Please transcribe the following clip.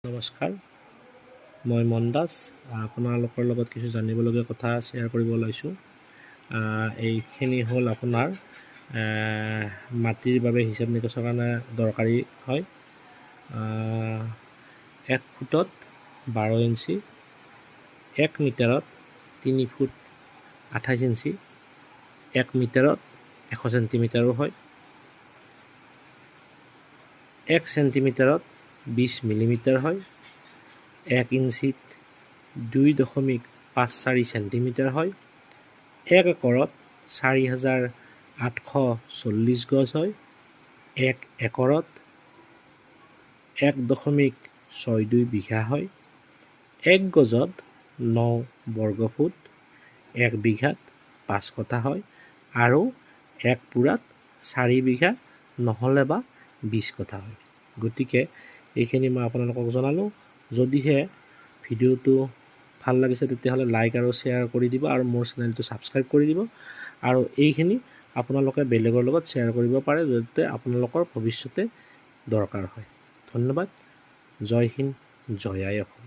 নমস্কাৰ, মই মন দাস। আপোনালোকৰ লগত কিছু জানিবলগীয়া কথা শ্বেয়াৰ কৰিব লৈছোঁ। এইখিনি হ'ল আপোনাৰ মাটিৰ বাবে হিচাপ নিকাচৰ কাৰণে দৰকাৰী হয়। 1 ফুটত 12 ইঞ্চি, 1 মিটাৰত 3 ফুট 28 ইঞ্চি, 1 মিটাৰত 100 চেণ্টিমিটাৰো হয়, 1 চেণ্টিমিটাৰত 20 মিলিমিটাৰ হয়, 1 ইঞ্চিত 2.54 চেণ্টিমিটাৰ হয়, 1 একৰত 4,840 গজ হয়, 1 একৰত 1.62 বিঘা হয়, 1 গজত 9 বৰ্গফুট, 1 বিঘাত 5 কঠা হয় আৰু 1 পুৰাত 4 বিঘা নহ'লে বা 20 কঠা হয়। গতিকে এইখিনি মই আপোনালোকক জনালোঁ। যদিহে ভিডিঅ'টো ভাল লাগিছে তেতিয়াহ'লে লাইক আৰু শ্বেয়াৰ কৰি দিব আৰু মোৰ চেনেলটো ছাবস্ক্ৰাইব কৰি দিব আৰু এইখিনি আপোনালোকে বেলেগৰ লগত শ্বেয়াৰ কৰিব পাৰে যাতে আপোনালোকৰ ভৱিষ্যতে দৰকাৰ হয়। ধন্যবাদ। জয় হিন্দ, জয় আই অসম।